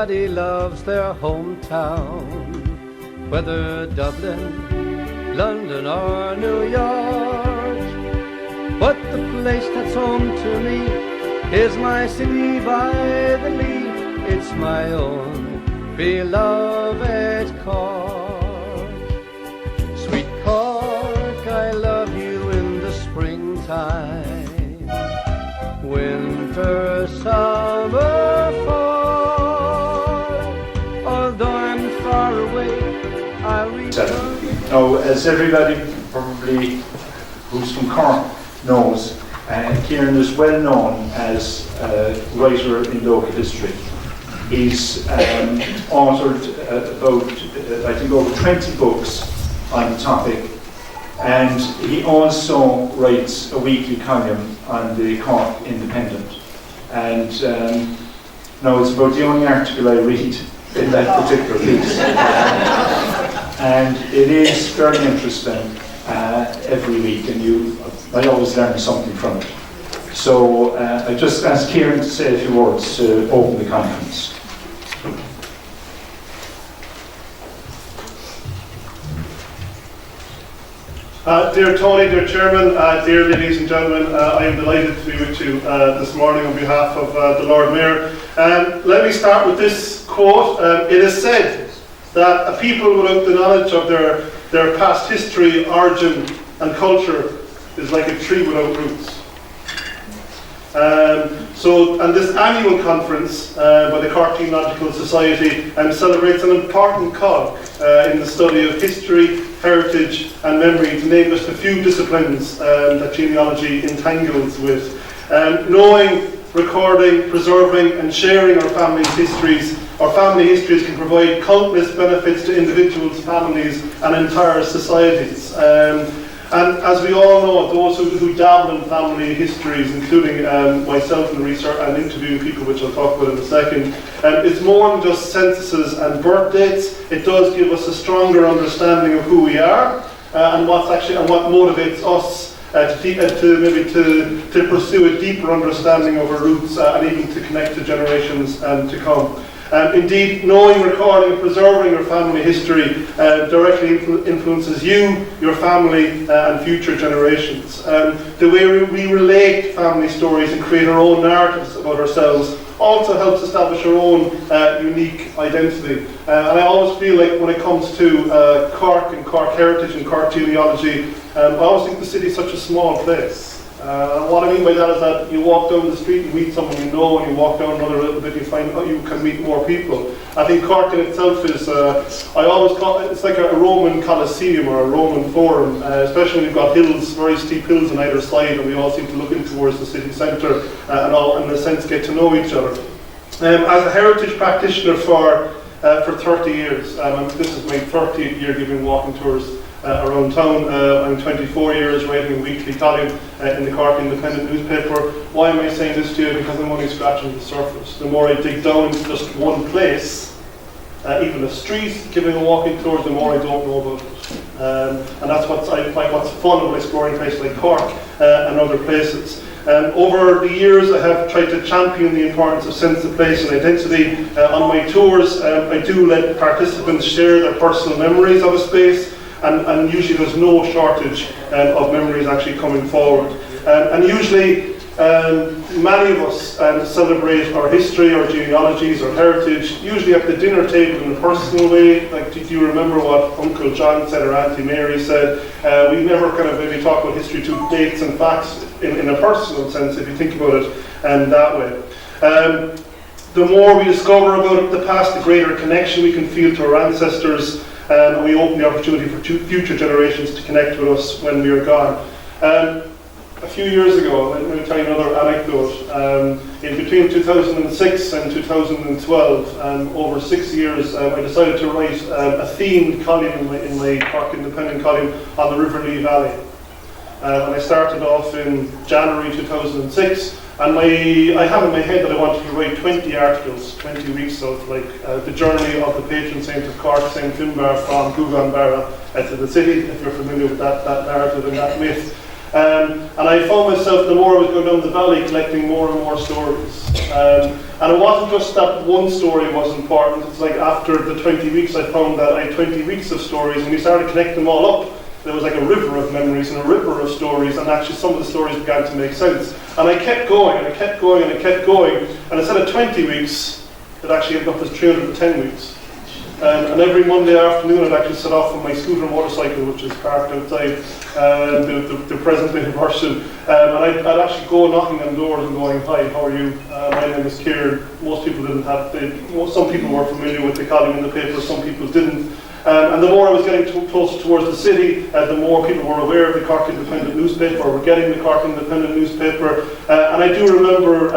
Everybody loves their hometown, whether Dublin, London or New York. But the place that's home to me is my city by the Lee. It's my own beloved Cork. Sweet Cork, I love you in the springtime, winter, summer, fall. Although I'm far away, I'll return. Now, as everybody probably who's from Cork knows, Kieran is well known as a writer in local history. He's authored about, I think, over 20 books on the topic, and he also writes a weekly column on the Cork Independent. And now it's about the only article I read in that particular piece. And it is very interesting every week, and I always learn something from it. So I just asked Kieran to say a few words to open the conference. Dear Tony, dear Chairman, dear ladies and gentlemen, I am delighted to be with you this morning on behalf of the Lord Mayor. Let me start with this quote. It is said that a people without the knowledge of their past history, origin and culture is like a tree without roots. And this annual conference by the Cork Genealogical Society celebrates an important cog in the study of history, heritage and memory, to name just a few disciplines that genealogy entangles with. Knowing, recording, preserving and sharing our family histories can provide countless benefits to individuals, families and entire societies. And as we all know, those who dabble in family histories, including myself in research and interviewing people, which I'll talk about in a second, it's more than just censuses and birth dates. It does give us a stronger understanding of who we are and what motivates us to pursue a deeper understanding of our roots and even to connect to generations to come. Indeed, knowing, recording and preserving your family history directly influences you, your family and future generations. The way we relate family stories and create our own narratives about ourselves also helps establish our own unique identity. And I always feel like when it comes to Cork and Cork heritage and Cork genealogy, I always think the city is such a small place. What I mean by that is that you walk down the street, you meet someone you know, and you walk down another little bit, you find you can meet more people. I think Cork in itself is, I always call it, it's like a Roman Colosseum or a Roman Forum, especially when you've got hills, very steep hills on either side, and we all seem to look in towards the city centre and all, in a sense, get to know each other. As a heritage practitioner for 30 years, this is my 30th year giving walking tours around town. I'm 24 years writing a weekly column in the Cork Independent newspaper. Why am I saying this to you? Because I'm only scratching the surface. The more I dig down into just one place, even a street, giving a walking tour, the more I don't know about it. And that's what I find what's fun about exploring places like Cork and other places. Over the years, I have tried to champion the importance of sense of place and identity. On my tours, I do let participants share their personal memories of a space. And usually there's no shortage of memories actually coming forward. And usually many of us celebrate our history, our genealogies, our heritage, usually at the dinner table in a personal way. Like, do you remember what Uncle John said or Auntie Mary said? We never kind of maybe talk about history to dates and facts in a personal sense, if you think about it that way. The more we discover about the past, the greater connection we can feel to our ancestors. And we open the opportunity for future generations to connect with us when we are gone. A few years ago, let me tell you another anecdote. In between 2006 and 2012, over 6 years, I decided to write a themed column in my Cork Independent column on the River Lee Valley. And I started off in January 2006. And I have in my head that I wanted to write 20 articles, 20 weeks of the journey of the patron saint of Cork, St. Finbar, from Gouganbarra to the city, if you're familiar with that narrative and that myth. And I found myself, the more I was going down the valley, collecting more and more stories. And it wasn't just that one story was important. It's like after the 20 weeks, I found that I had 20 weeks of stories, and we started to connect them all up. There was like a river of memories and a river of stories, and actually some of the stories began to make sense. And I kept going, and I kept going, and I kept going, and instead of 20 weeks, it actually ended up as 310 weeks. And every Monday afternoon I'd actually set off on my scooter motorcycle, which is parked outside the present day version, and I'd actually go knocking on doors and going, "Hi, how are you? My name is Kieran." Most people didn't have, some people were familiar with the column in the paper, some people didn't. And the more I was getting closer towards the city, the more people were aware of the Cork Independent newspaper, or were getting the Cork Independent newspaper. And I do remember,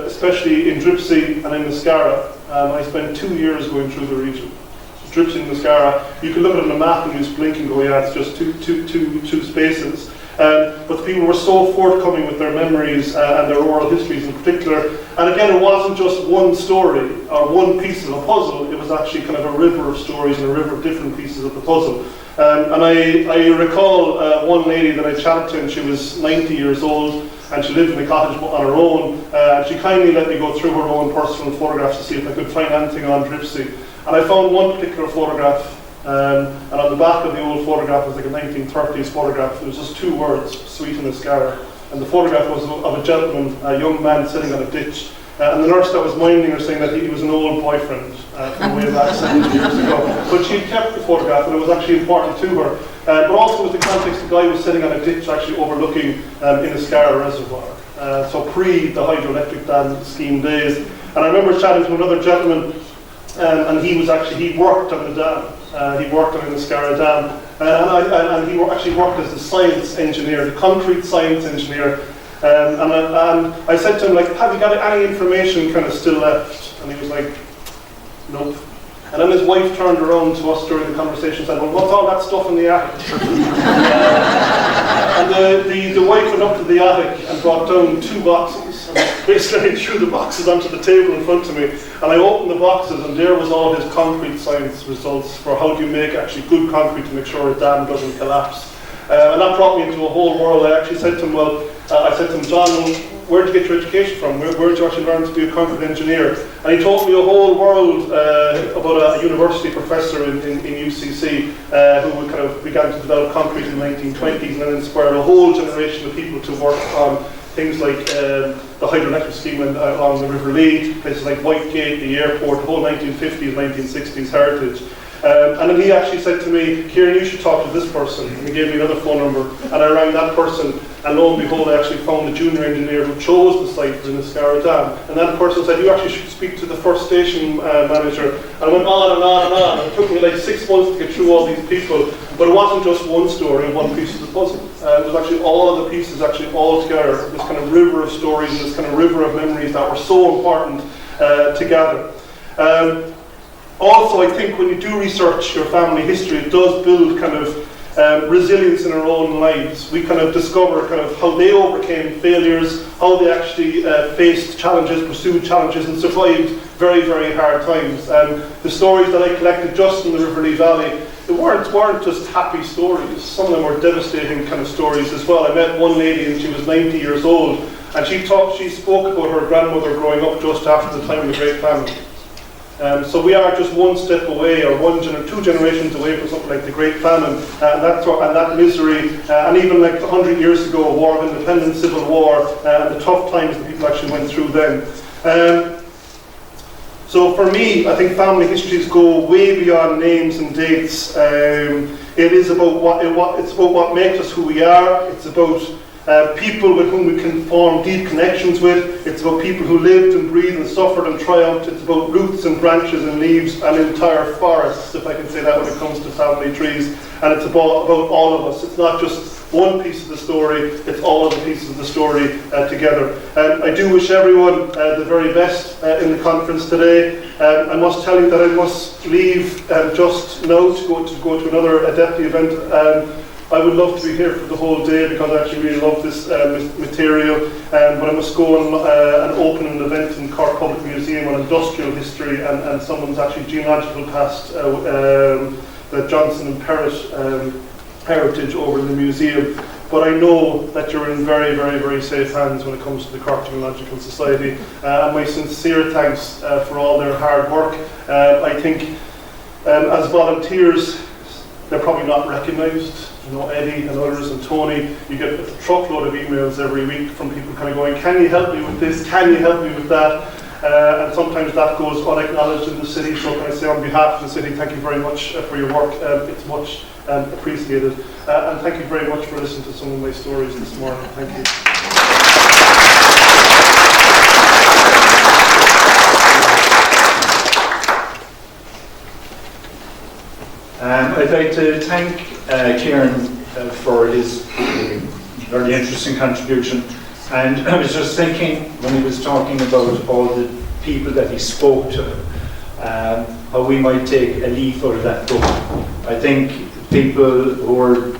especially in Dripsy and in Mascara, I spent 2 years going through the region. Dripsy and Mascara, you can look at it on a map and you just blink and go, yeah, it's just two spaces. But the people were so forthcoming with their memories and their oral histories in particular. And again, it wasn't just one story or one piece of a puzzle, it was actually kind of a river of stories and a river of different pieces of the puzzle. And I recall one lady that I chatted to, and she was 90 years old, and she lived in a cottage on her own. And she kindly let me go through her own personal photographs to see if I could find anything on Dripsy. And I found one particular photograph, and on the back of the old photograph was like a 1930s photograph. It was just 2 words, "Sweet in Mascara." And the photograph was of a gentleman, a young man sitting on a ditch. And the nurse that was minding her saying that he was an old boyfriend from way back 70 years ago. But she kept the photograph, and it was actually important to her. But also with the context, the guy was sitting on a ditch actually overlooking Inniscarra Reservoir. So pre the hydroelectric dam scheme days. And I remember chatting to another gentleman, and he worked on the dam. He worked on the Inniscarra Dam, and he actually worked as the science engineer, the concrete science engineer. And I said to him, like, "Have you got any information kind of still left?" And he was like, "Nope." And then his wife turned around to us during the conversation and said, "Well, what's all that stuff in the attic?" And the wife went up to the attic and brought down 2 boxes. And basically threw the boxes onto the table in front of me. And I opened the boxes, and there was all his concrete science results for how do you make actually good concrete to make sure a dam doesn't collapse. And that brought me into a whole world. I actually said to him, I said to him, "John, where did you get your education from? Where did you actually learn to be a concrete engineer?" And he told me a whole world about a university professor in UCC who kind of began to develop concrete in the 1920s, and then inspired a whole generation of people to work on things like the hydroelectric scheme on the River Lee, places like Whitegate, the airport, the whole 1950s, 1960s heritage. And then he actually said to me, "Kieran, you should talk to this person." And he gave me another phone number, and I rang that person, and lo and behold, I actually found the junior engineer who chose the site for the Inniscarra Dam. And that person said, "You actually should speak to the first station manager." And I went on and on and on. It took me like 6 months to get through all these people, but it wasn't just one story and one piece of the puzzle. It was actually all of the pieces actually all together, this kind of river of stories, this kind of river of memories that were so important to gather. Also, I think when you do research your family history, it does build kind of resilience in our own lives. We kind of discover kind of how they overcame failures, how they actually faced challenges, pursued challenges, and survived very, very hard times. The stories that I collected just in the River Lee Valley, they weren't just happy stories. Some of them were devastating kind of stories as well. I met one lady, and she was 90 years old, and she spoke about her grandmother growing up just after the time of the Great Famine. So we are just one step away, or 2 generations away from something like the Great Famine, and that misery, and even like 100 years ago, a war of independence, civil war, and the tough times that people actually went through then. So for me, I think family histories go way beyond names and dates. It is about what makes us who we are. It's about people with whom we can form deep connections with. It's about people who lived and breathed and suffered and triumphed. It's about roots and branches and leaves and entire forests, if I can say that when it comes to family trees. And it's about all of us. It's not just one piece of the story, it's all of the pieces of the story together. I do wish everyone the very best in the conference today. I must tell you that I must leave just now to go to another Adepti event. I would love to be here for the whole day because I actually really love this material, but I must go and open an event in Cork Public Museum on industrial history and someone's actually genealogical past, the Johnson and Perrott heritage over in the museum. but I know that you're in very, very, very safe hands when it comes to the Cork Genealogical Society. And my sincere thanks for all their hard work. I think as volunteers, they're probably not recognised. You know, Eddie and others and Tony, you get a truckload of emails every week from people kind of going, can you help me with this, can you help me with that? And sometimes that goes unacknowledged in the city, so can I say on behalf of the city, thank you very much for your work. It's much appreciated. And thank you very much for listening to some of my stories this morning. Thank you. I'd like to thank Kieran for his very interesting contribution. And I was just thinking, when he was talking about all the people that he spoke to, how we might take a leaf out of that book. I think people who are,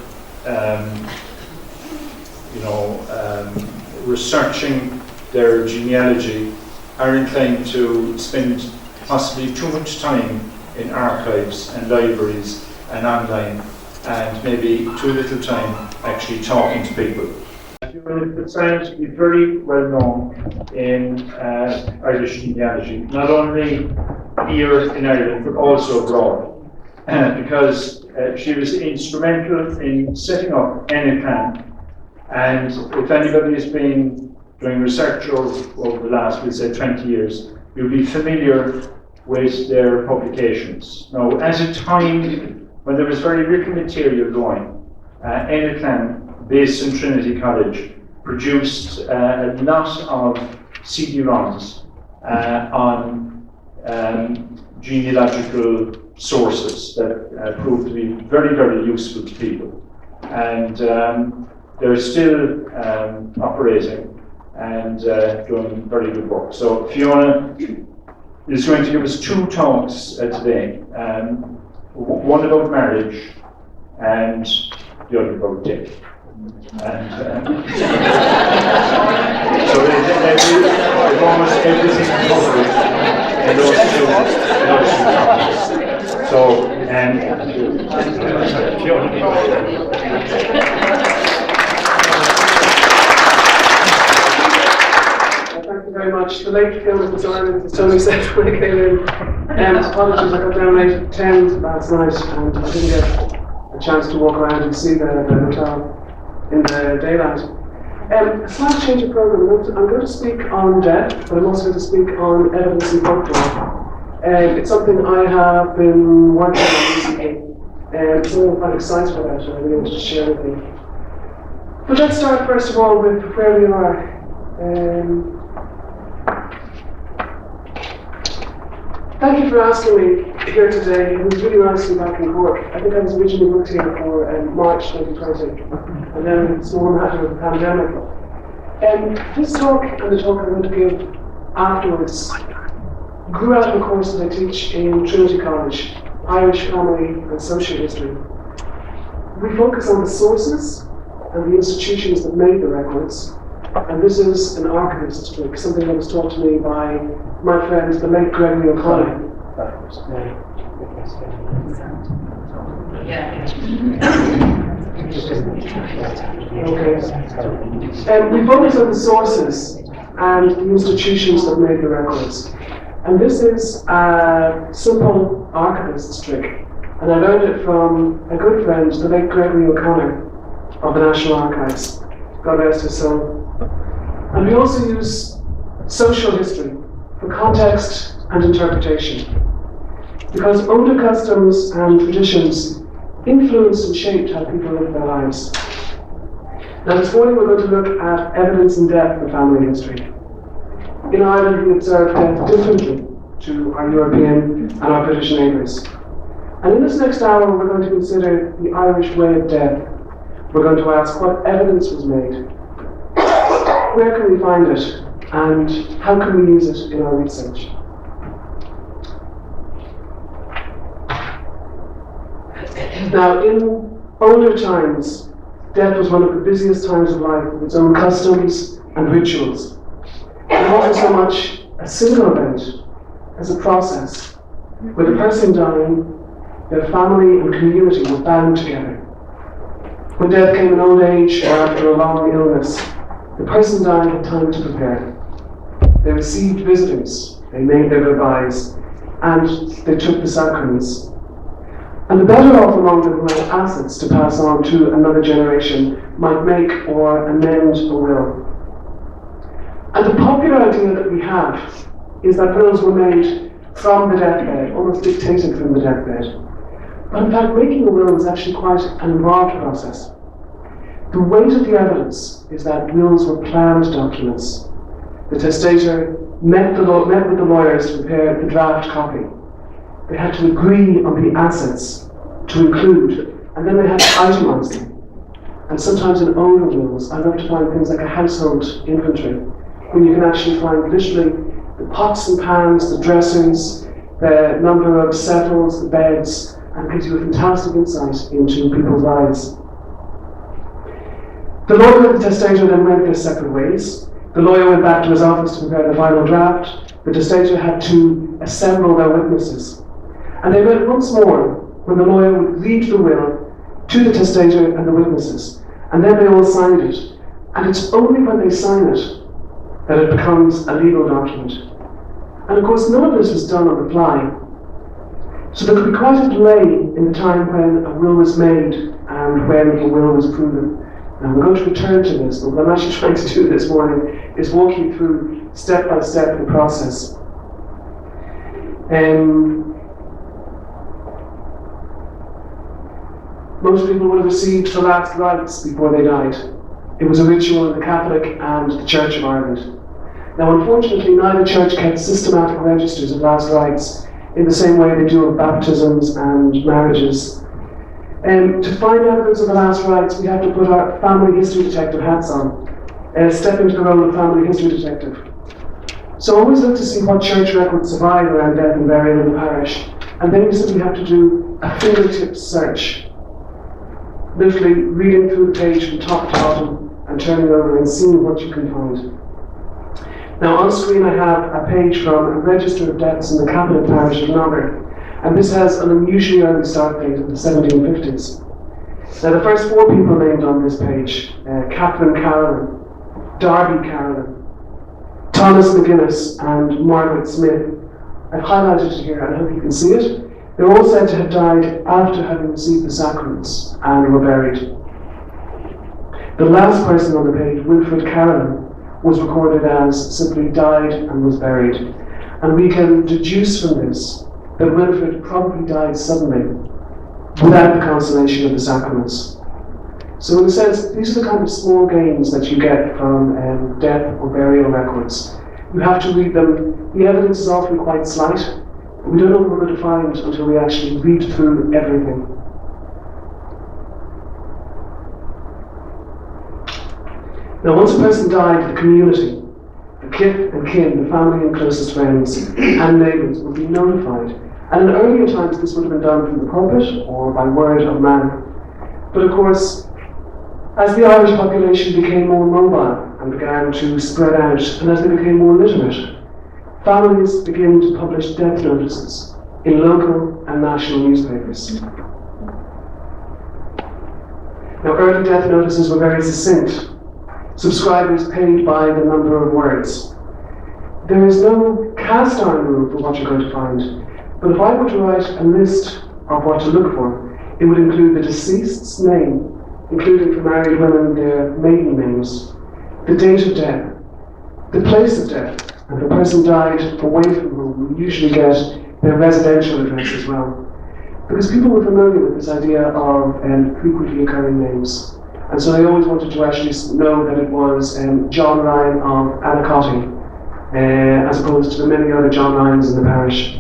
researching their genealogy are inclined to spend possibly too much time in archives and libraries and online, and maybe too little time actually talking to people. It's found to be very well known in Irish genealogy, not only here in Ireland but also abroad, because she was instrumental in setting up Genealogical. And if anybody has been doing research over the last, we'll say 20 years, you'll be familiar with their publications. Now, at a time when there was very little material going, Genealogical, based in Trinity College, produced a lot of CD-ROMs on genealogical sources that proved to be very, very useful to people. And they're still operating and doing very good work. So Fiona is going to give us two talks today. One about marriage and the other about death. And so I've almost everything covered in those two topics. So, Thank you very much. The late film was on, as Tony said when I came in. Apologies, I got down late at 10 last night and I didn't get a chance to walk around and see the hotel in the daylight. A slight change of programme. I'm going to speak on death, but I'm also going to speak on evidence and folklore. It's something I have been working on recently, and something I'm quite excited about and I really want to share with you. But let's start first of all with where we are. Thank you for asking me here today. It was really nice to be back in Cork. I think I was originally booked here for March 2020, and then the storm happened with the pandemic. This talk and the talk I'm going to give afterwards grew out of a course that I teach in Trinity College, Irish Family and Social History. We focus on the sources and the institutions that made the records, and this is an archivist's trick, something that was taught to me by my friend, the late Gregory O'Connor. We focus on the sources and the institutions that made the records. And this is a simple archivist's trick. And I learned it from a good friend, the late Gregory O'Connor of the National Archives. God rest his soul. And we also use social history for context and interpretation. Because older customs and traditions influenced and shaped how people live their lives. Now this morning we're going to look at evidence in death for family history. In Ireland we observe death differently to our European and our British neighbours. And in this next hour we're going to consider the Irish way of death. We're going to ask what evidence was made, where can we find it, and how can we use it in our research. Now, in older times, death was one of the busiest times of life with its own customs and rituals. It wasn't so much a single event as a process. With a person dying, their family and community were bound together. When death came in old age or after a long illness, the person dying had time to prepare. They received visitors, they made their goodbyes, and they took the sacraments. And the better off among them who had assets to pass on to another generation might make or amend a will. And the popular idea that we have is that wills were made from the deathbed, almost dictated from the deathbed. But in fact, making a will is actually quite an involved process. The weight of the evidence is that wills were planned documents. The testator met with the lawyers to prepare the draft copy. They had to agree on the assets to include, and then they had to itemize them. And sometimes in older wills, I love to find things like a household inventory, where you can actually find literally the pots and pans, the dressers, the number of settles, the beds, and gives you a fantastic insight into people's lives. The lawyer and the testator then went their separate ways. The lawyer went back to his office to prepare the final draft. The testator had to assemble their witnesses. And they met once more when the lawyer would read the will to the testator and the witnesses. And then they all signed it. And it's only when they sign it that it becomes a legal document. And of course, none of this was done on the fly. So there could be quite a delay in the time when a will was made and when a will was proven. Now we're going to return to this, but what I'm actually trying to do this morning is walk you through step by step the process. Most people would have received the last rites before they died. It was a ritual in the Catholic and the Church of Ireland. Now unfortunately, neither church kept systematic registers of last rites in the same way they do of baptisms and marriages. To find evidence of the last rites, we have to put our family history detective hats on, step into the role of family history detective. So always look to see what church records survive around death and burial in the parish, and then you simply have to do a fingertip search, literally reading through the page from top to bottom and turning over and seeing what you can find. Now on screen I have a page from a register of deaths in the Catholic parish of Nogger. And this has an unusually early start date of the 1750s. Now the first 4 people named on this page, Catherine Carolan, Darby Carolan, Thomas McGuinness and Margaret Smith, I've highlighted it here and I hope you can see it. They're all said to have died after having received the sacraments and were buried. The last person on the page, Wilfred Carolan, was recorded as simply died and was buried. And we can deduce from this that Wilfred probably died suddenly without the consolation of the sacraments. So in a sense, these are the kind of small gains that you get from death or burial records. You have to read them. The evidence is often quite slight. We don't know what we're going to find until we actually read through everything. Now once a person died, the community, the kith and kin, the family and closest friends and neighbours would be notified. And in earlier times this would have been done from the pulpit or by word of mouth. But of course, as the Irish population became more mobile and began to spread out, and as they became more literate, families began to publish death notices in local and national newspapers. Now early death notices were very succinct. Subscribers paid by the number of words. There is no cast iron rule for what you're going to find. But if I were to write a list of what to look for, it would include the deceased's name, including for married women their maiden names, the date of death, the place of death, and if a person died away from home, we usually get their residential address as well. Because people were familiar with this idea of frequently occurring names. And so they always wanted to actually know that it was John Ryan of Anacotti, as opposed to the many other John Ryans in the parish.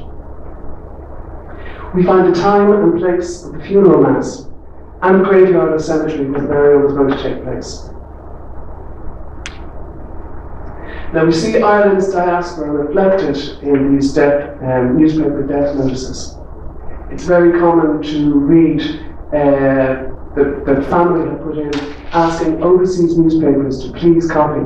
We find the time and place of the funeral mass and the graveyard or cemetery where the burial was going to take place. Now we see Ireland's diaspora reflected in these newspaper death notices. It's very common to read that family have put in asking overseas newspapers to please copy.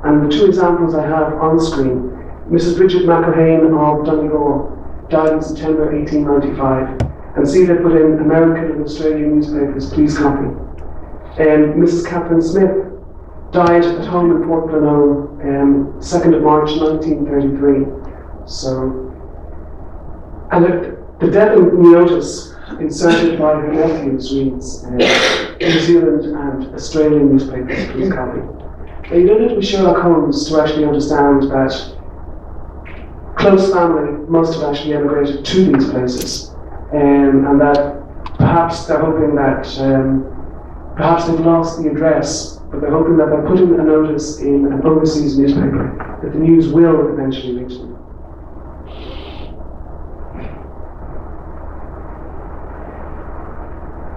And the 2 examples I have on screen, Mrs. Bridget McElhane of Donegal died in September 1895, and see they put in American and Australian newspapers, please copy. Mrs. Catherine Smith died at home in Port Glenone, 2nd of March 1933. So, and the death notice inserted by her nephews reads, New Zealand and Australian newspapers, please copy. Now, you don't have to be Sherlock Holmes to actually understand that close family must have actually emigrated to these places, and that perhaps they're hoping that perhaps they've lost the address, but they're hoping that they're putting a notice in an overseas newspaper that the news will eventually reach them.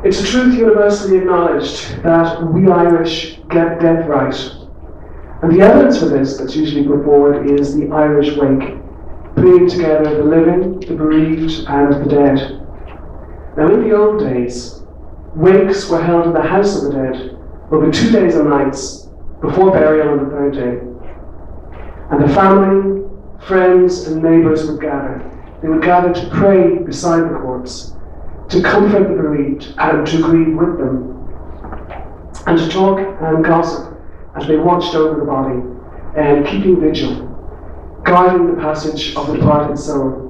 It's a truth universally acknowledged that we Irish get death right. And the evidence for this that's usually put forward is the Irish wake, bringing together the living, the bereaved, and the dead. Now, in the old days, wakes were held in the house of the dead over 2 days and nights before burial on the third day. And the family, friends, and neighbours would gather. They would gather to pray beside the corpse, to comfort the bereaved and to grieve with them, and to talk and gossip as they watched over the body and keeping vigil, guarding the passage of the departed soul.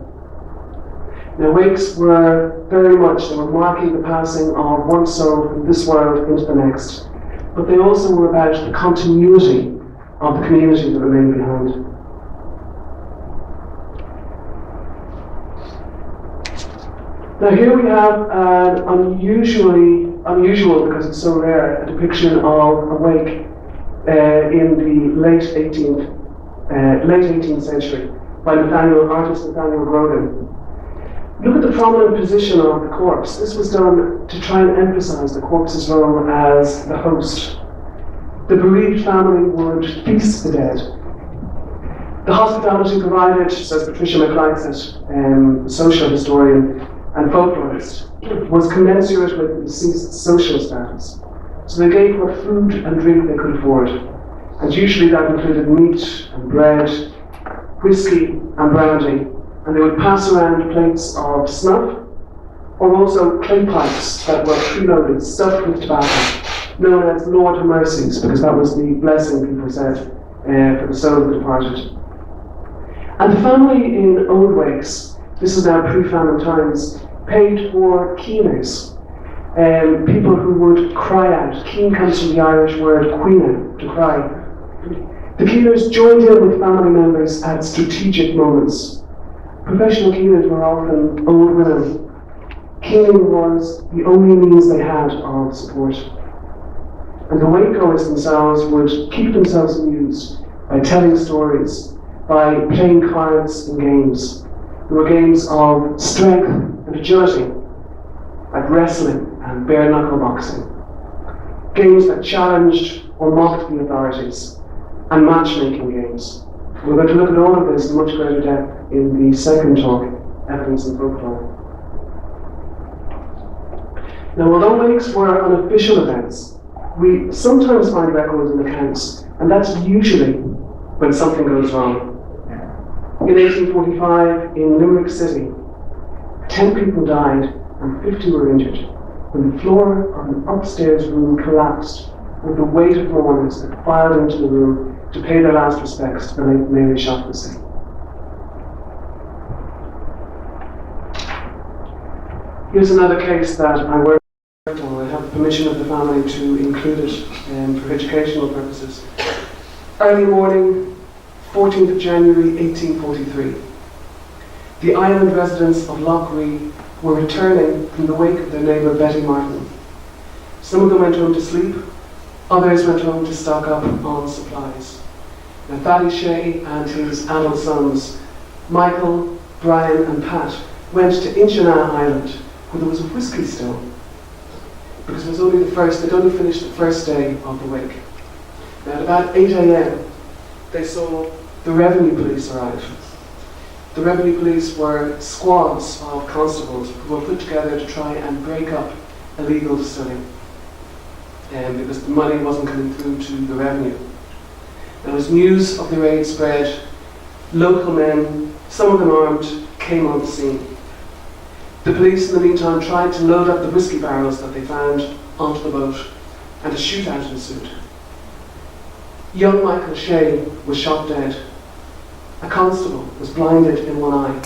Now, wakes were very much, they were marking the passing of one soul from this world into the next, but they also were about the continuity of the community that remained behind. Now here we have an unusual because it's so rare, a depiction of a wake in the late 18th century by artist Nathaniel Grogan. Look at the prominent position of the corpse. This was done to try and emphasize the corpse's role as the host. The bereaved family would feast the dead. The hospitality provided, says Patricia McLeod, social historian and folklorist, was commensurate with the deceased's social status. So they gave what food and drink they could afford. And usually that included meat and bread, whiskey and brandy. And they would pass around plates of snuff, or also clay pipes that were preloaded, stuffed with tobacco, known as Lord of Mercies, because that was the blessing, people said, for the soul of the departed. And the family in old wakes, this is now pre-famine times, paid for keeners, people who would cry out. Keen comes from the Irish word cuina, to cry. The keeners joined in with family members at strategic moments. Professional keeners were often old women. Keening was the only means they had of support. And the wakegoers themselves would keep themselves amused by telling stories, by playing cards and games. There were games of strength and agility, like wrestling and bare knuckle boxing. Games that challenged or mocked the authorities, and matchmaking games. We're going to look at all of this in much greater depth in the second talk, Evidence and Folklore. Now, although wakes were unofficial events, we sometimes find records and accounts, and that's usually when something goes wrong. In 1845, in Limerick City, 10 people died and 50 were injured when the floor of an upstairs room collapsed with the weight of mourners that filed into the room to pay their last respects to the late Mary Shaughnessy. Here's another case that I worked on. I have permission of the family to include it for educational purposes. Early morning, 14th of January 1843. The island residents of Loughree were returning from the wake of their neighbour Betty Martin. Some of them went home to sleep, others went home to stock up on supplies. Now, Thady Shea and his adult sons, Michael, Brian and Pat, went to Inchina Island, where there was a whisky still, because it was only they'd only finished the first day of the wake. Now, at about 8 a.m, they saw the revenue police arrive. The revenue police were squads of constables who were put together to try and break up illegal distilling, because the money wasn't coming through to the revenue. Now, as news of the raid spread, local men, some of them armed, came on the scene. The police in the meantime tried to load up the whiskey barrels that they found onto the boat, and a shootout ensued. Young Michael Shea was shot dead. A constable was blinded in one eye,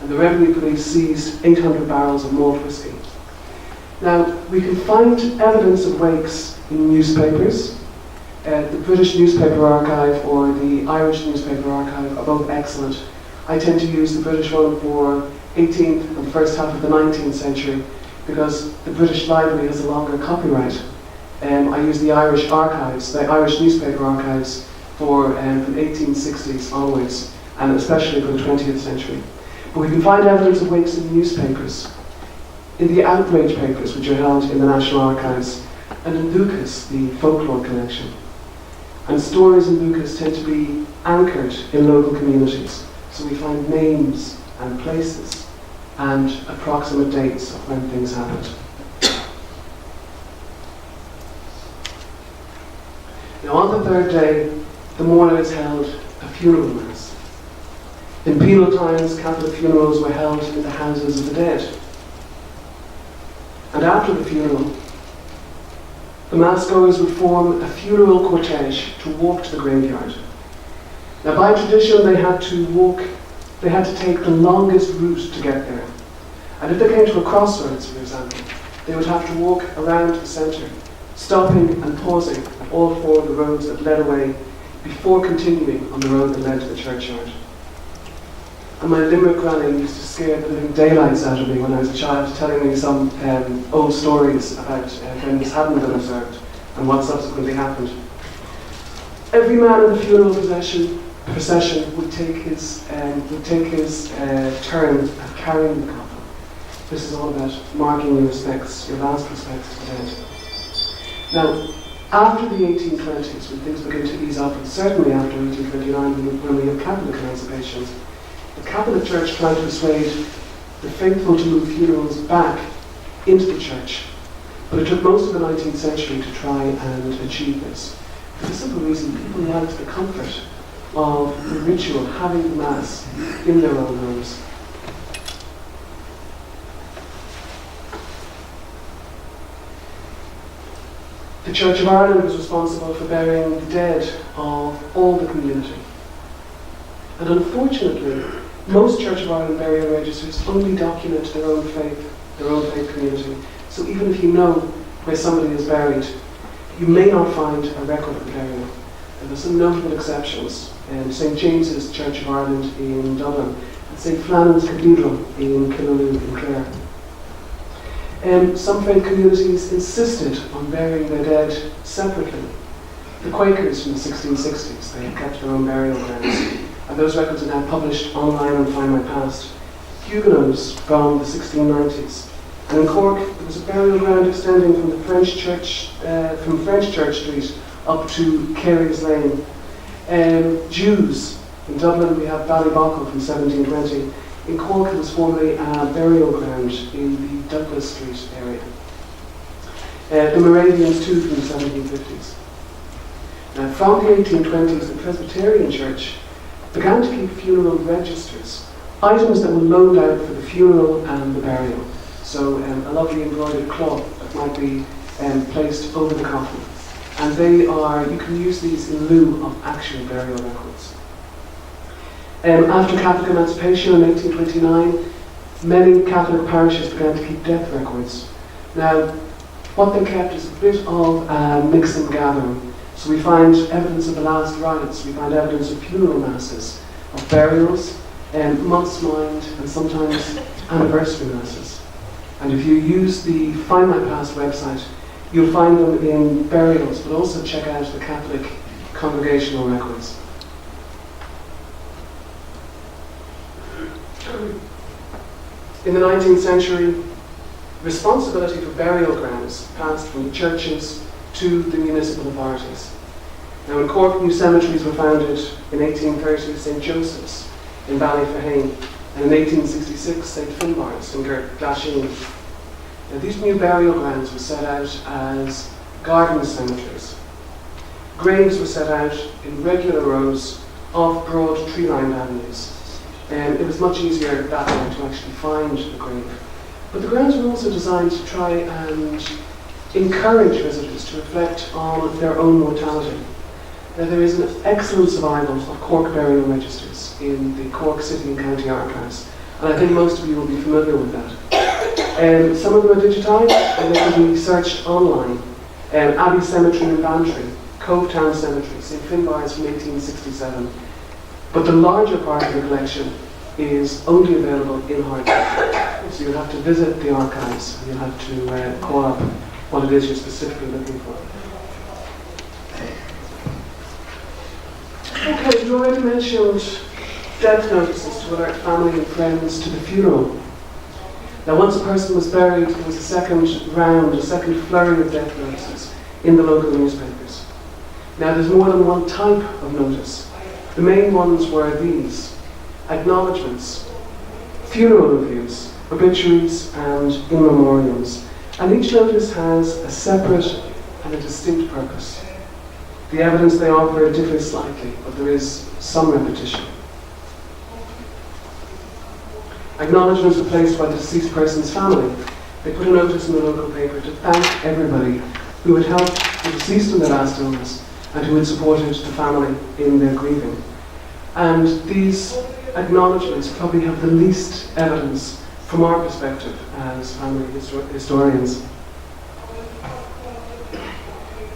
and the revenue police seized 800 barrels of malt whisky. Now, we can find evidence of wakes in newspapers. The British Newspaper Archive or the Irish Newspaper Archive are both excellent. I tend to use the British one for 18th and first half of the 19th century because the British Library has a longer copyright. I use the Irish archives, the Irish Newspaper Archives for from 1860s onwards, and especially for the 20th century. But we can find evidence of wakes in newspapers, in the outrage papers which are held in the National Archives, and in Lucas, the folklore collection. And stories in Lucas tend to be anchored in local communities. So we find names and places and approximate dates of when things happened. Now on the third day, the mourners held a funeral mass. In penal times, Catholic funerals were held in the houses of the dead. And after the funeral, the mass-goers would form a funeral cortege to walk to the graveyard. Now by tradition they had to take the longest route to get there. And if they came to a crossroads, for example, they would have to walk around the centre, stopping and pausing at all four of the roads that led away before continuing on the road that led to the churchyard. And my Limerick granny used to scare the living daylights out of me when I was a child, telling me some old stories about when this hadn't been observed and what subsequently happened. Every man in the funeral procession would take his turn at carrying the coffin. This is all about marking your respects, your last respects to the dead. Now, after the 1820s, when things begin to ease up, and certainly after 1829, when we have Catholic emancipation, the Catholic Church tried to persuade the faithful to move funerals back into the church. But it took most of the 19th century to try and achieve this. For the simple reason, people liked the comfort of the ritual, having the Mass in their own homes. The Church of Ireland was responsible for burying the dead of all the community. And unfortunately, most Church of Ireland burial registers only document their own faith community. So even if you know where somebody is buried, you may not find a record of the burial. And there's some notable exceptions. St James's Church of Ireland in Dublin, and St Flannan's Cathedral in Killaloe in Clare. Some faith communities insisted on burying their dead separately. The Quakers from the 1660s, they had kept their own burial grounds, and those records are now published online on Find My Past. Huguenots from the 1690s. And in Cork, there was a burial ground extending from French Church Street up to Carey's Lane. Jews, in Dublin we have Ballybockle from 1720. In Cork there was formerly a burial ground in the Douglas Street area. The Moravians too from the 1750s. Now from the 1820s the Presbyterian Church began to keep funeral registers, items that were loaned out for the funeral and the burial. So a lovely embroidered cloth that might be placed over the coffin. And you can use these in lieu of actual burial records. After Catholic emancipation in 1829, many Catholic parishes began to keep death records. Now, what they kept is a bit of mix and gathering. So we find evidence of the last rites, we find evidence of funeral masses, of burials, months mind, and sometimes anniversary masses. And if you use the Find My Past website, you'll find them in burials, but also check out the Catholic congregational records. In the 19th century, responsibility for burial grounds passed from the churches to the municipal authorities. Now in Cork, new cemeteries were founded in 1830, St Joseph's in Ballyfahane, and in 1866, St Finbarr's in Glasheen. Now these new burial grounds were set out as garden cemeteries. Graves were set out in regular rows off broad tree-lined avenues. It was much easier that way to actually find the grave. But the grounds were also designed to try and encourage visitors to reflect on their own mortality. Now, there is an excellent survival of Cork burial registers in the Cork City and County Archives, and I think most of you will be familiar with that. Some of them are digitised and they can be searched online. Abbey Cemetery in Bantry, Cove Town Cemetery, St Finbarr's from 1867. But the larger part of the collection is only available in hard copy. So you'll have to visit the archives and you'll have to call up what it is you're specifically looking for. Okay, you already mentioned death notices to alert family and friends to the funeral. Now, once a person was buried, there was a second round, a second flurry of death notices in the local newspapers. Now, there's more than one type of notice. The main ones were these: acknowledgements, funeral reviews, obituaries, and in memoriams. And each notice has a separate and a distinct purpose. The evidence they offer differs slightly, but there is some repetition. Acknowledgements are placed by the deceased person's family. They put a notice in the local paper to thank everybody who had helped the deceased in their last illness and who had supported the family in their grieving. And these acknowledgements probably have the least evidence from our perspective as family historians.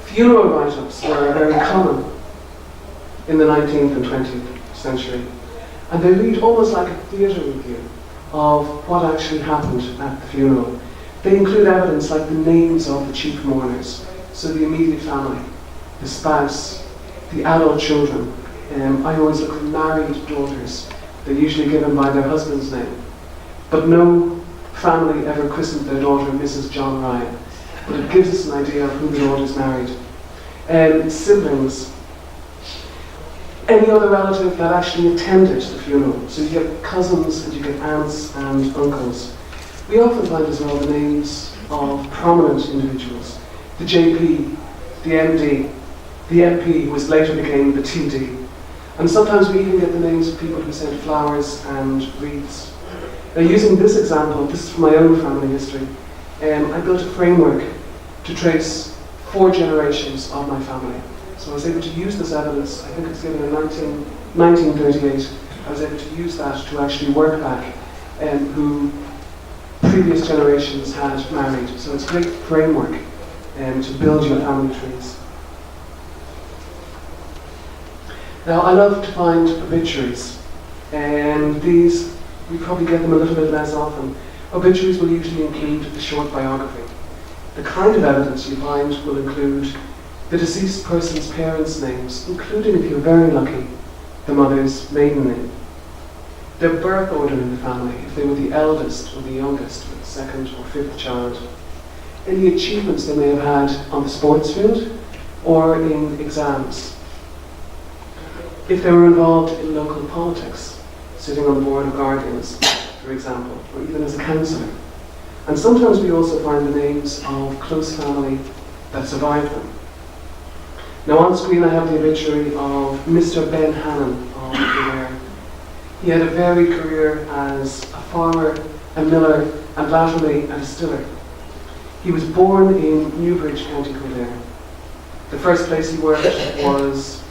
Funeral write-ups were very common in the 19th and 20th century, and they read almost like a theatre review of what actually happened at the funeral. They include evidence like the names of the chief mourners, so the immediate family, the spouse, the adult children. I always look at married daughters. They're usually given by their husband's name, but no family ever christened their daughter Mrs. John Ryan. But it gives us an idea of who the daughter's married. Siblings, any other relative that actually attended the funeral. So you get cousins and you get aunts and uncles. We often find as well the names of prominent individuals. The JP, the MD, the MP, who later became the TD. And sometimes we even get the names of people who sent flowers and wreaths. Now, using this example, this is from my own family history, I built a framework to trace 4 generations of my family. So I was able to use this evidence. I think it's given in 1938. I was able to use that to actually work back who previous generations had married. So it's a great framework to build your family trees. Now, I love to find obituaries, and these, we probably get them a little bit less often. Obituaries will usually include a short biography. The kind of evidence you find will include the deceased person's parents' names, including, if you're very lucky, the mother's maiden name. Their birth order in the family, if they were the eldest or the youngest, or the second or fifth child. Any achievements they may have had on the sports field or in exams. If they were involved in local politics, sitting on the board of guardians, for example, or even as a councillor. And sometimes we also find the names of close family that survived them. Now, on screen I have the obituary of Mr. Ben Hannon of Kildare. He had a varied career as a farmer, a miller, and latterly a distiller. He was born in Newbridge, County Kildare. The first place he worked was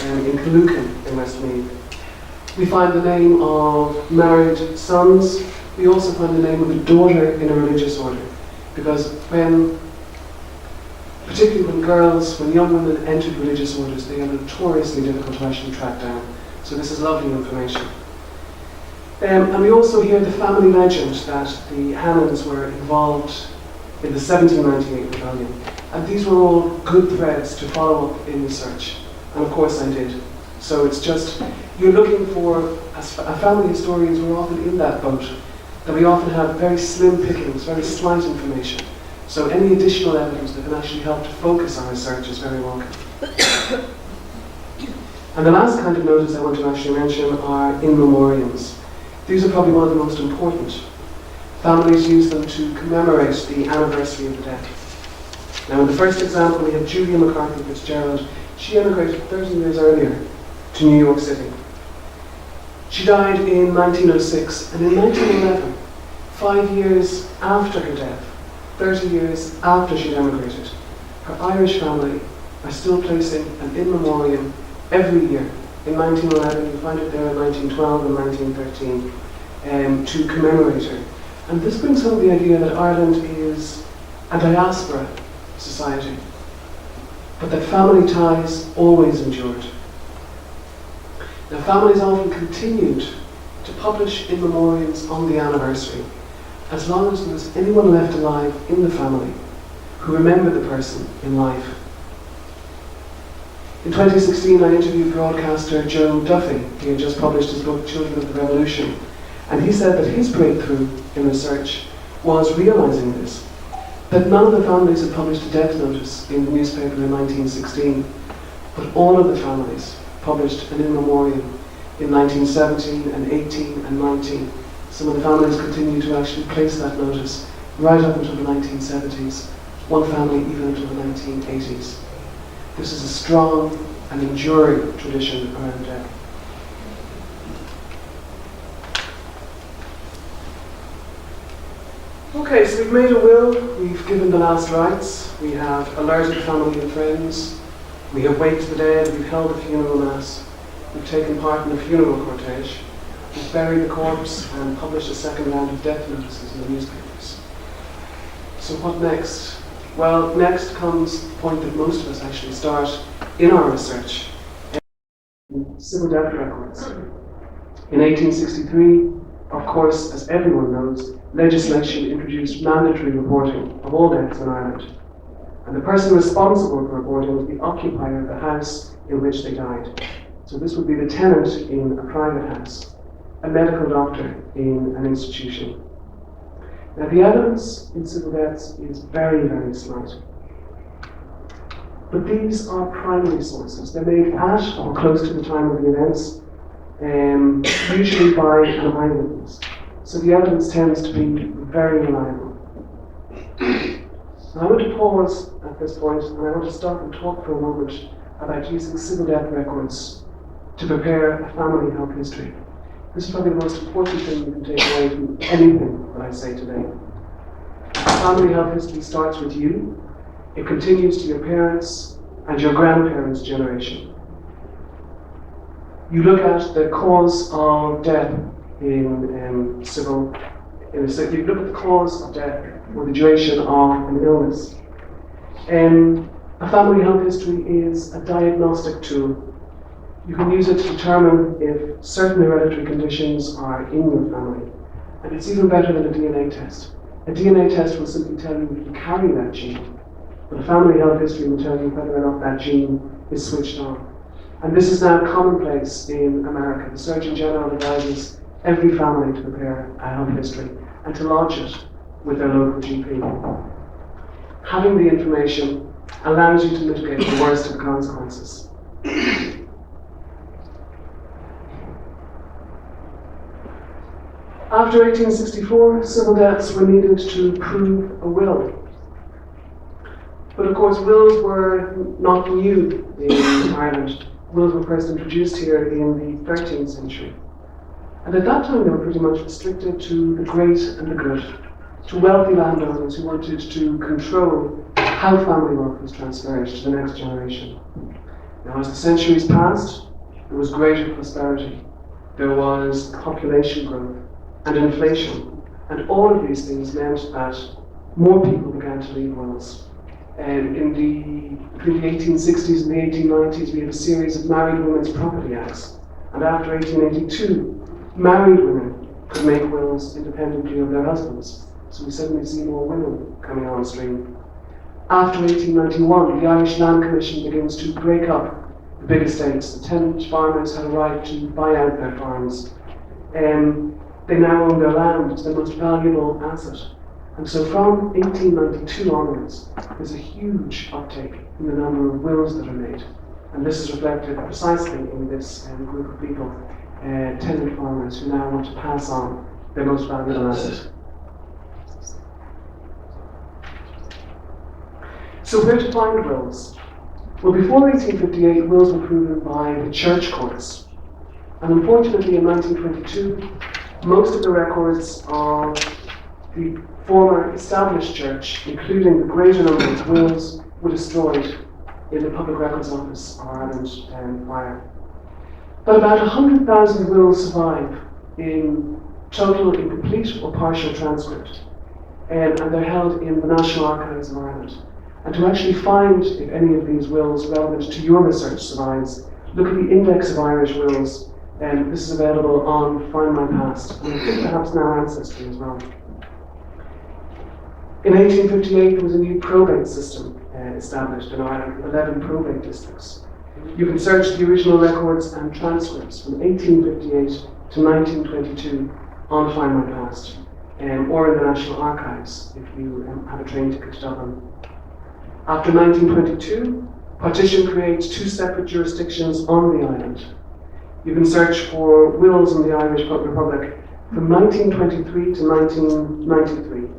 in Killucan in Westmeath. We find the name of married sons. We also find the name of a daughter in a religious order, because particularly when young women entered religious orders, they are notoriously difficult to actually track down. So this is lovely information. And we also hear the family legend that the Hannons were involved in the 1798 rebellion. And these were all good threads to follow up in research. And of course I did. So it's just, you're looking for, as family historians, we're often in that boat, that we often have very slim pickings, very slight information. So any additional evidence that can actually help to focus our research is very welcome. And the last kind of notice I want to actually mention are in memoriams. These are probably one of the most important. Families use them to commemorate the anniversary of the death. Now, in the first example, we have Julia McCarthy Fitzgerald. She emigrated 30 years earlier to New York City. She died in 1906, and in 1911, 5 years after her death, 30 years after she'd emigrated, her Irish family are still placing an in memoriam every year. In 1911, you find it there in 1912 and 1913, to commemorate her. And this brings home the idea that Ireland is a diaspora society, but that family ties always endured. Now, families often continued to publish in memoriams on the anniversary, as long as there was anyone left alive in the family who remembered the person in life. In 2016, I interviewed broadcaster Joe Duffy. He had just published his book, Children of the Revolution, and he said that his breakthrough in research was realizing this, that none of the families had published a death notice in the newspaper in 1916, but all of the families published an in memoriam in 1917 and 18 and 19. Some of the families continued to actually place that notice right up until the 1970s, one family even until the 1980s. This is a strong and enduring tradition around death. Okay, so we've made a will, we've given the last rites, we have alerted family and friends, we have waked the dead, we've held a funeral mass, we've taken part in a funeral cortege, we've buried the corpse and published a second round of death notices in the newspapers. So what next? Well, next comes the point that most of us actually start in our research: civil death records. In 1863, of course, as everyone knows, legislation introduced mandatory reporting of all deaths in Ireland. And the person responsible for reporting was the occupier of the house in which they died. So this would be the tenant in a private house, a medical doctor in an institution. Now, the evidence in civil deaths is very, very slight. But these are primary sources. They're made at or close to the time of the events, usually by an eyewitness. So the evidence tends to be very reliable. Now, I want to pause at this point, and I want to stop and talk for a moment about using civil death records to prepare a family health history. This is probably the most important thing you can take away from anything that I say today. Family health history starts with you. It continues to your parents and your grandparents' generation. You look at the cause of death you look at the cause of death or the duration of an illness. A family health history is a diagnostic tool. You can use it to determine if certain hereditary conditions are in your family. And it's even better than a DNA test. A DNA test will simply tell you if you carry that gene, but a family health history will tell you whether or not that gene is switched on. And this is now commonplace in America. The Surgeon General advises every family to prepare a health history and to lodge it with their local GP. Having the information allows you to mitigate the worst of the consequences. After 1864, civil deaths were needed to prove a will. But of course, wills were not new in Ireland. Wills were first introduced here in the 13th century. And at that time, they were pretty much restricted to the great and the good, to wealthy landowners who wanted to control how family wealth was transferred to the next generation. Now, as the centuries passed, there was greater prosperity. There was population growth and inflation. And all of these things meant that more people began to leave wills. Between the 1860s and the 1890s, we had a series of Married Women's Property Acts. And after 1882, married women could make wills independently of their husbands. So we suddenly see more women coming on stream. After 1891, the Irish Land Commission begins to break up the big estates. The tenant farmers had a right to buy out their farms. They now own their land. It's their most valuable asset. And so from 1892 onwards, there's a huge uptake in the number of wills that are made. And this is reflected precisely in this group of people, tenant farmers who now want to pass on their most valuable asset. So where to find wills? Well, before 1858, wills were proven by the church courts. And unfortunately, in 1922, most of the records of the former established church, including the greater number of wills, were destroyed in the Public Records Office of Ireland fire. But about 100,000 wills survive in total incomplete or partial transcript, and they're held in the National Archives of Ireland. And to actually find if any of these wills relevant to your research survives, look at the Index of Irish Wills, and this is available on Find My Past, and I think perhaps now Ancestry as well. In 1858, there was a new probate system established in Ireland, 11 probate districts. You can search the original records and transcripts from 1858 to 1922 on Find My Past, or in the National Archives if you have a train ticket to Dublin. After 1922, partition creates two separate jurisdictions on the island. You can search for wills in the Irish Republic from 1923 to 1993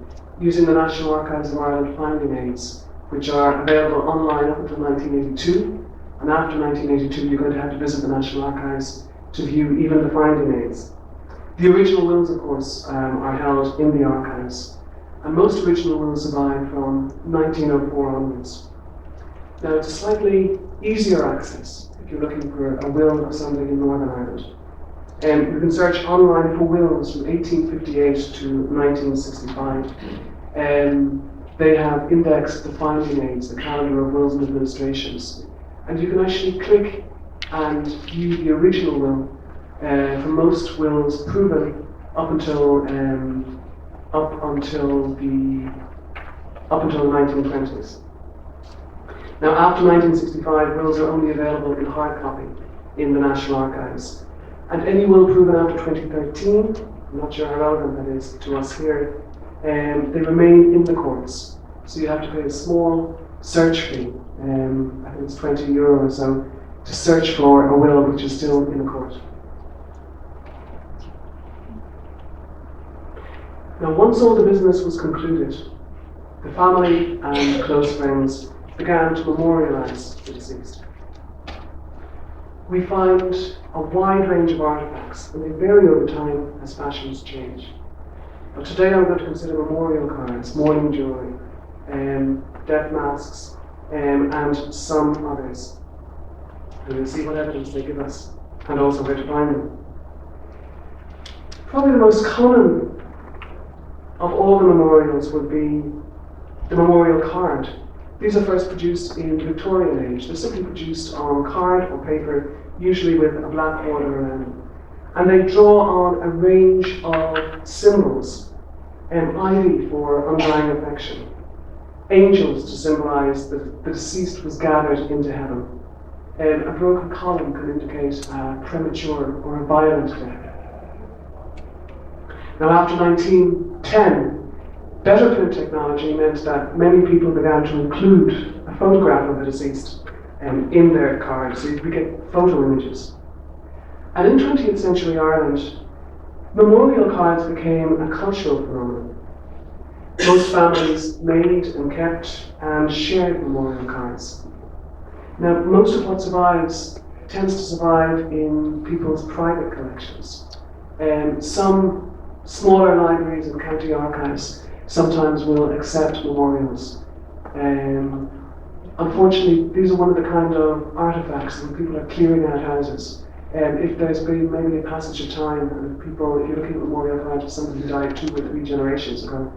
using the National Archives of Ireland finding aids, which are available online up until 1982. And after 1982, you're going to have to visit the National Archives to view even the finding aids. The original wills, of course, are held in the archives, and most original wills survive from 1904 onwards. Now, it's a slightly easier access if you're looking for a will of somebody in Northern Ireland. You can search online for wills from 1858 to 1965. They have indexed the finding aids, the calendar of wills and administrations. And you can actually click and view the original will for most wills proven up until the 1920s. Now, after 1965, wills are only available in hard copy in the National Archives. And any will proven after 2013, I'm not sure how relevant that is to us here, they remain in the courts. So you have to pay a small search fee, I think it's €20 or so, to search for a will which is still in a court. Now, once all the business was concluded, the family and close friends began to memorialise the deceased. We find a wide range of artefacts, and they vary over time as fashions change. But today I'm going to consider memorial cards, mourning jewellery, death masks, and some others. And we'll see what evidence they give us, and also where to find them. Probably the most common of all the memorials would be the memorial card. These are first produced in the Victorian age. They're simply produced on card or paper, usually with a black border around them. And they draw on a range of symbols, ivy for undying affection, angels to symbolise that the deceased was gathered into heaven, a broken column can indicate a premature or a violent death. Now, after 1910, better print technology meant that many people began to include a photograph of the deceased in their card, so you could get photo images. And in 20th century Ireland, memorial cards became a cultural phenomenon. Most families made and kept and shared memorial cards. Now, most of what survives tends to survive in people's private collections. Some smaller libraries and county archives sometimes will accept memorials. Unfortunately, these are one of the kind of artifacts when people are clearing out houses. If there's been maybe a passage of time, and if you're looking at memorial cards of somebody who died 2 or 3 generations ago,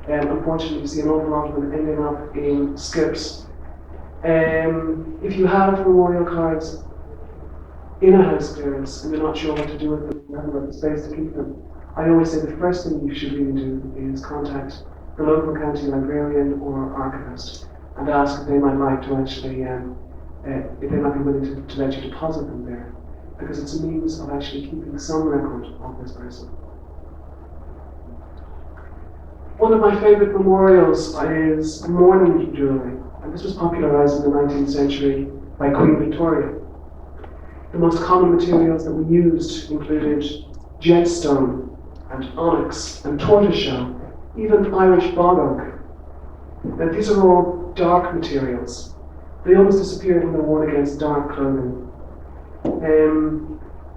unfortunately you see an awful lot of them ending up in skips. If you have memorial cards in a house clearance and you're not sure what to do with them, you haven't got the space to keep them, I always say the first thing you should really do is contact the local county librarian or archivist and ask if they might like to actually, if they might be willing to let you deposit them there, because it's a means of actually keeping some record of this person. One of my favourite memorials is mourning jewellery, and this was popularised in the 19th century by Queen Victoria. The most common materials that we used included jetstone and onyx and tortoiseshell, even Irish bog oak. Now, these are all dark materials. They almost disappeared when they're worn against dark clothing.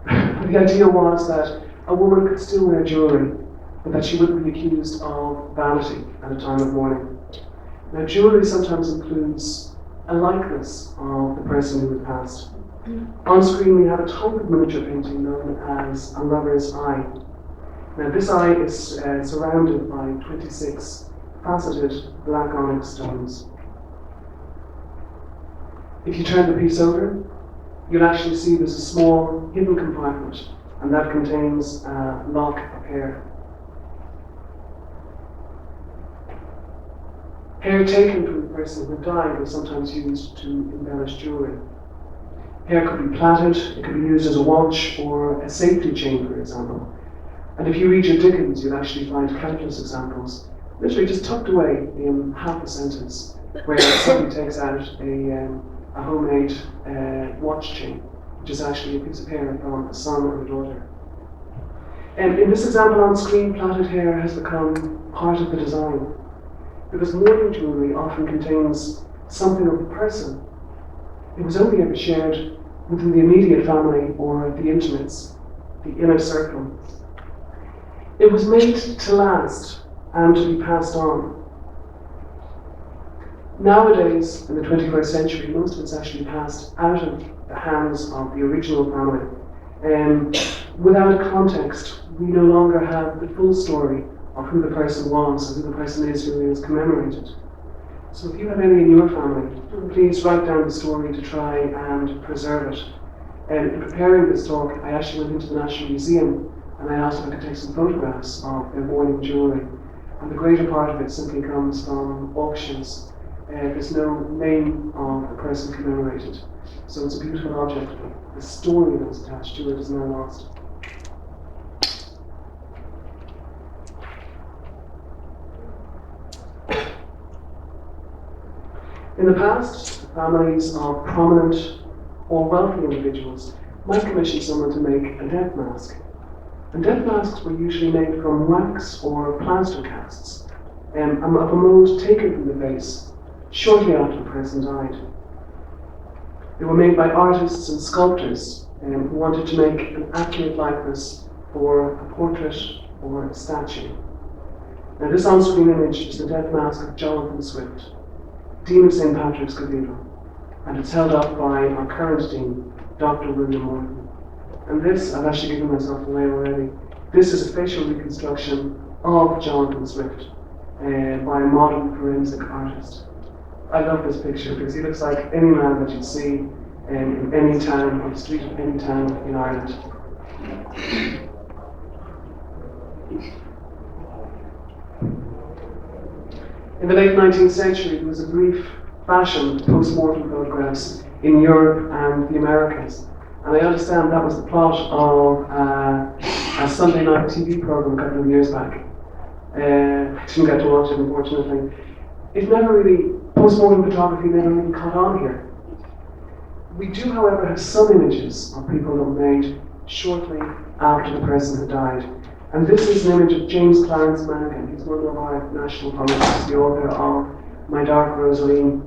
The idea was that a woman could still wear jewellery, but that she wouldn't be accused of vanity at a time of mourning. Now, jewellery sometimes includes a likeness of the person who has passed. On screen we have a type of miniature painting known as a lover's eye. Now, this eye is surrounded by 26 faceted black onyx stones. If you turn the piece over, you'll actually see there's a small hidden compartment, and that contains a lock of hair. Hair taken from the person who died was sometimes used to embellish jewellery. Hair could be plaited, it could be used as a watch or a safety chain, for example. And if you read your Dickens, you'll actually find countless examples, literally just tucked away in half a sentence, where somebody takes out a homemade watch chain, which is actually a piece of hair from a son or a daughter. And in this example on screen, plaited hair has become part of the design, because mourning jewellery often contains something of the person. It was only ever shared within the immediate family or the intimates, the inner circle. It was made to last and to be passed on. Nowadays, in the 21st century, most of it's actually passed out of the hands of the original family. Without context, we no longer have the full story of who the person was or who the person is who is commemorated. So if you have any in your family, please write down the story to try and preserve it. In preparing this talk, I actually went into the National Museum and I asked if I could take some photographs of their mourning jewellery. And the greater part of it simply comes from auctions. There's no name of the person commemorated. So it's a beautiful object, but the story that was attached to it is now lost. In the past, families of prominent or wealthy individuals might commission someone to make a death mask. And death masks were usually made from wax or plaster casts, of a mold taken from the face shortly after the person died. They were made by artists and sculptors who wanted to make an accurate likeness for a portrait or a statue. Now, this on-screen image is the death mask of Jonathan Swift, Dean of St. Patrick's Cathedral, and it's held up by our current Dean, Dr. William Morton. And this, I've actually given myself away already, this is a facial reconstruction of Jonathan Swift by a modern forensic artist. I love this picture because he looks like any man that you'd see in any town, on the street of any town in Ireland. In the late 19th century, there was a brief fashion of post-mortem photographs in Europe and the Americas. And I understand that was the plot of a Sunday night TV program a couple of years back. I didn't get to watch it, unfortunately. It never really, post-mortem photography never really caught on here. We do, however, have some images of people that were made shortly after the person had died. And this is an image of James Clarence Mangan. He's one of our national poets, the author of My Dark Rosaline.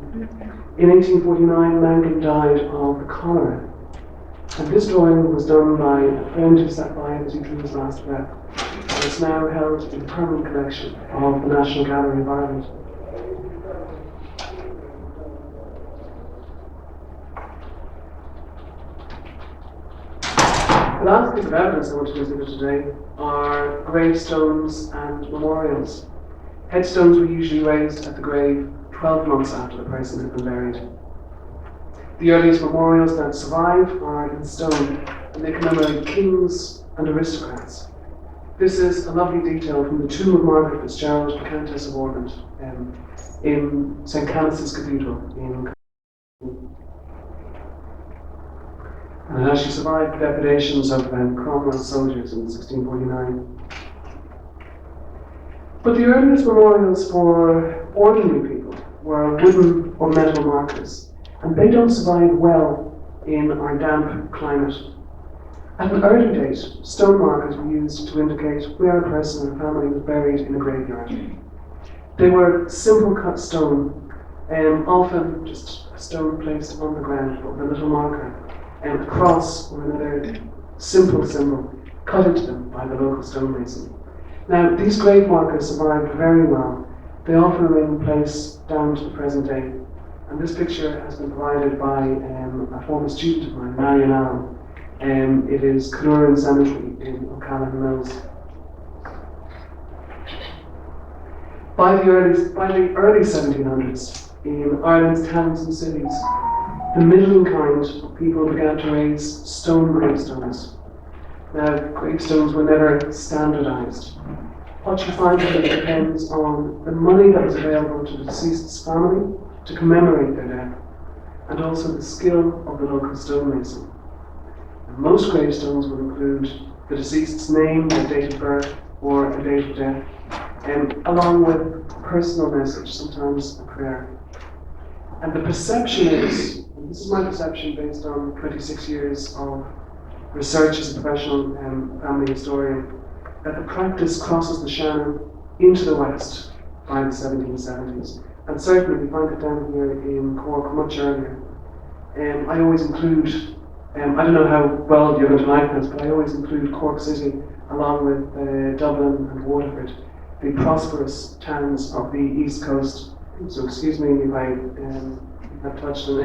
In 1849, Mangan died of the cholera. And this drawing was done by a friend who sat by as he drew his last breath. And it's now held in the permanent collection of the National Gallery of Ireland. The last piece of evidence I want to exhibit today are gravestones and memorials. Headstones were usually raised at the grave 12 months after the person had been buried. The earliest memorials that survive are in stone, and they commemorate kings and aristocrats. This is a lovely detail from the tomb of Margaret Fitzgerald, Countess of Ormond, in St. Canice's Cathedral in Cork. And it actually survived the depredations of Cromwell's soldiers in 1649. But the earliest memorials for ordinary people were wooden or metal markers, and they don't survive well in our damp climate. At an early date, stone markers were used to indicate where a person or family was buried in a graveyard. They were simple cut stone, often just a stone placed on the ground with a little marker, a cross or another simple symbol cut into them by the local stonemason. Now, these grave markers survived very well. They often remain in place down to the present day. And this picture has been provided by a former student of mine, Marion Allen. It is Canurin Cemetery in O'Callaghan Mills. By the early 1700s, in Ireland's towns and cities, the middling kind of people began to raise stone gravestones. Now, gravestones were never standardised. What you find is that it depends on the money that was available to the deceased's family to commemorate their death, and also the skill of the local stonemason. And most gravestones will include the deceased's name, their date of birth, or a date of death, along with a personal message, sometimes a prayer. And the perception is, and this is my perception based on 26 years of research as a professional family historian, that the practice crosses the Shannon into the West by the 1770s. And certainly we find it down here in Cork much earlier. I always include, I don't know how well you're going to like this, but I always include Cork City along with Dublin and Waterford, the prosperous towns of the East Coast. So excuse me if I have touched on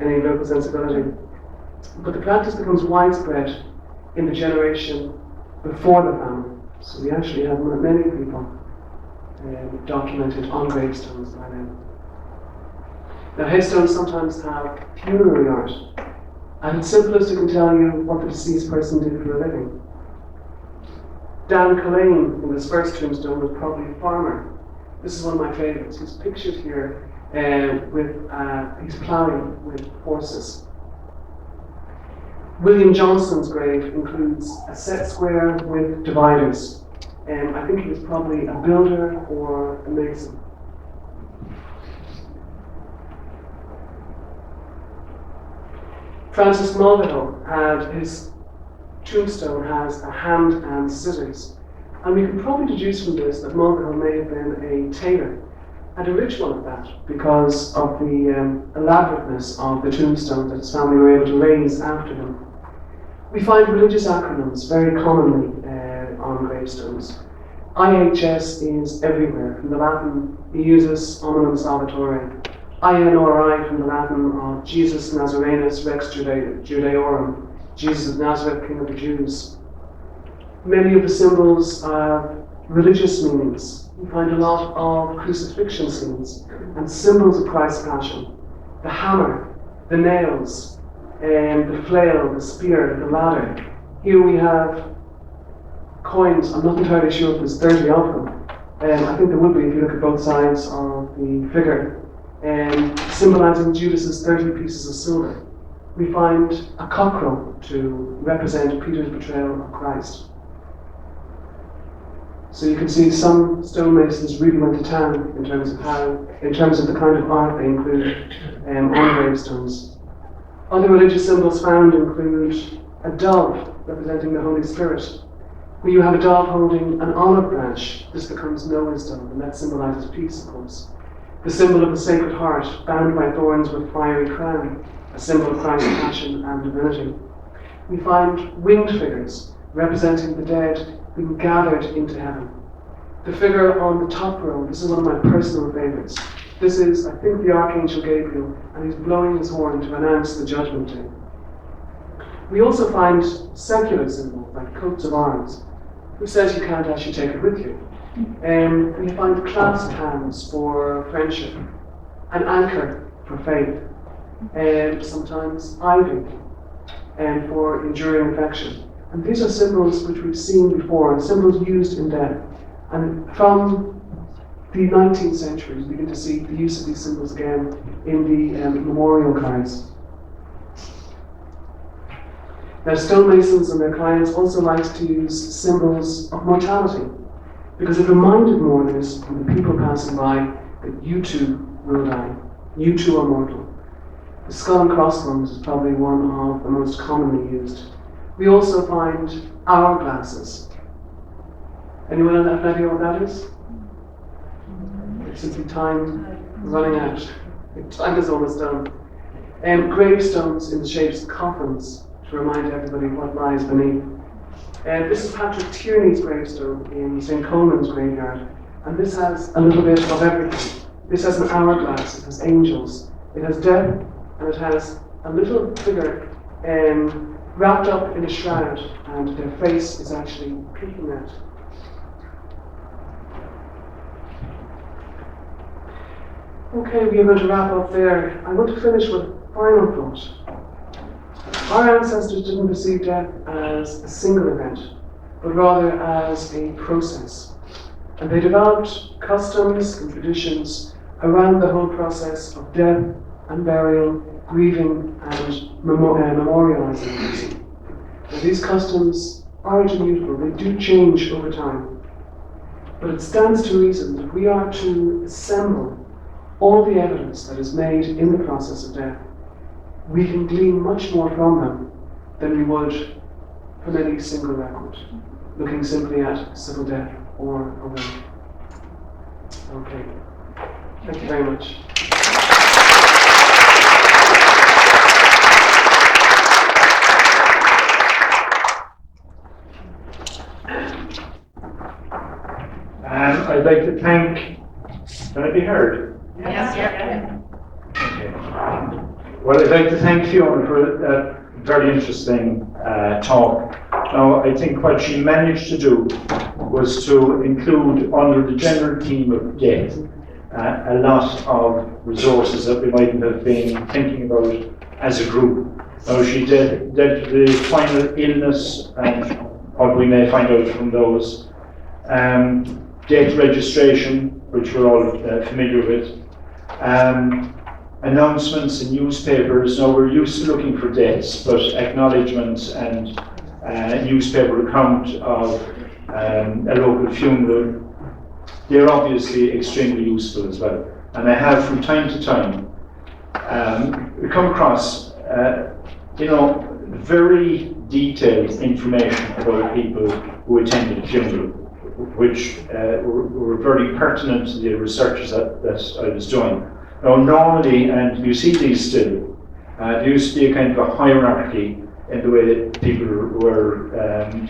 any local sensibility. But the practice becomes widespread in the generation before the famine. So we actually have many people documented on gravestones by then. Now, headstones sometimes have funerary art, and it's simplest to can tell you what the deceased person did for a living. Dan Cullen, in his first tombstone, was probably a farmer. This is one of my favourites. He's pictured here he's ploughing with horses. William Johnston's grave includes a set square with dividers. I think he was probably a builder or a mason. Francis Mulvihill had his tombstone has a hand and scissors, and we can probably deduce from this that Mulvihill may have been a tailor, and a rich one at that, because of the elaborateness of the tombstone that his family were able to raise after him. We find religious acronyms very commonly on gravestones. IHS is everywhere. From the Latin, he uses Hominum Salvatore. INRI from the Latin of Jesus Nazarenus Rex Judaeorum, Jesus of Nazareth, King of the Jews. Many of the symbols are religious meanings. We find a lot of crucifixion scenes and symbols of Christ's passion. The hammer, the nails, the flail, the spear, the ladder. Here we have coins. I'm not entirely sure if there's 30 of them. I think there would be if you look at both sides of the figure. Symbolizing Judas's 30 pieces of silver. We find a cockerel to represent Peter's betrayal of Christ. So you can see some stonemasons really went to town in terms of the kind of art they include on gravestones. Other religious symbols found include a dove representing the Holy Spirit. When you have a dove holding an olive branch, this becomes Noah's dove, and that symbolizes peace, of course. The symbol of the Sacred Heart, bound by thorns with fiery crown, a symbol of Christ's passion and divinity. We find winged figures representing the dead being gathered into heaven. The figure on the top row, this is one of my personal favourites. This is, I think, the Archangel Gabriel, and he's blowing his horn to announce the judgment day. We also find secular symbols like coats of arms. Who says you can't actually take it with you? We find clasped hands for friendship, an anchor for faith, and sometimes ivy for enduring affection. And these are symbols which we've seen before, symbols used in death. And from the 19th century, we begin to see the use of these symbols again in the memorial cards. Now, stonemasons and their clients also liked to use symbols of mortality, because it reminded mourners and the people passing by that you too will die. You too are mortal. The skull and crossbones is probably one of the most commonly used. We also find hourglasses. Anyone have an idea what that is? It's simply time running out. Time is almost done. Gravestones in the shapes of coffins to remind everybody what lies beneath. This is Patrick Tierney's gravestone in St. Coleman's graveyard, and this has a little bit of everything. This has an hourglass, it has angels, it has death, and it has a little figure wrapped up in a shroud, and their face is actually peeking out. Okay, we are going to wrap up there. I want to finish with a final thought. Our ancestors didn't perceive death as a single event, but rather as a process. And they developed customs and traditions around the whole process of death and burial, grieving and memorializing. And these customs aren't immutable, they do change over time. But it stands to reason that we are to assemble all the evidence that is made in the process of death. We can glean much more from them than we would from any single record, looking simply at civil death or a will. Okay, thank you very much. I'd like to thank, can I be heard? Yes, yeah. Okay. Well, I'd like to thank Fiona for that very interesting talk. Now, I think what she managed to do was to include under the general theme of death a lot of resources that we mightn't have been thinking about as a group. Now, she dealt with the final illness and what we may find out from those. Death registration, which we're all familiar with. Announcements in newspapers. Now, we're used to looking for deaths, but acknowledgements and newspaper account of a local funeral, they're obviously extremely useful as well. And I have from time to time come across very detailed information about people who attended a funeral, which were very pertinent to the research that I was doing. Now, normally, and you see these still, there used to be a kind of a hierarchy in the way that people were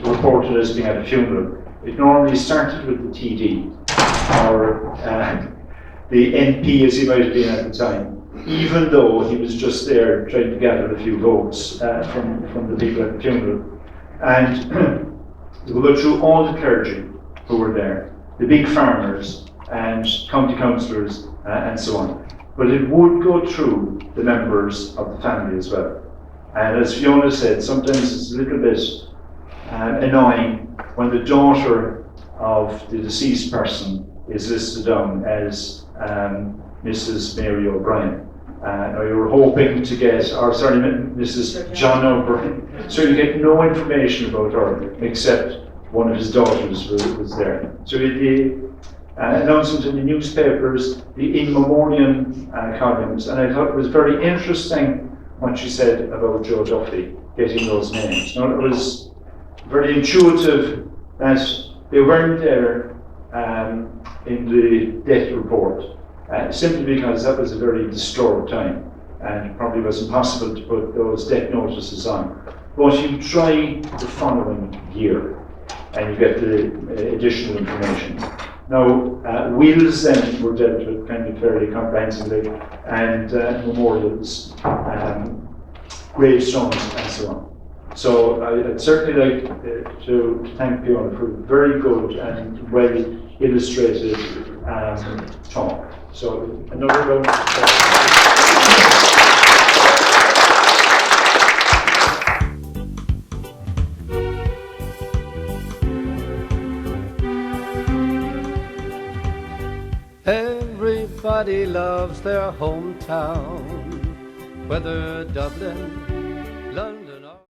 reported as being at a funeral. It normally started with the TD, or the NP as he might have been at the time, even though he was just there trying to gather a few votes from the people at the funeral. And we'll go through all the clergy who were there, the big farmers and county councillors and so on. But it would go through the members of the family as well. And as Fiona said, sometimes it's a little bit annoying when the daughter of the deceased person is listed down as Mrs. Mary O'Brien. Now you were hoping to get, Mrs. John O'Brien. So you get no information about her except one of his daughters was there. So the announcement in the newspapers, the in memoriam columns, and I thought it was very interesting what she said about Joe Duffy getting those names. Now, it was very intuitive that they weren't there in the death report, simply because that was a very disturbed time and it probably wasn't possible to put those death notices on. But you try the following year and you get the additional information. Now, wills then were dealt with kind of fairly comprehensively, and memorials, gravestones, and so on. So I'd certainly like to thank Fiona for a very good and well illustrated talk. So another round of applause. Everybody loves their hometown, whether Dublin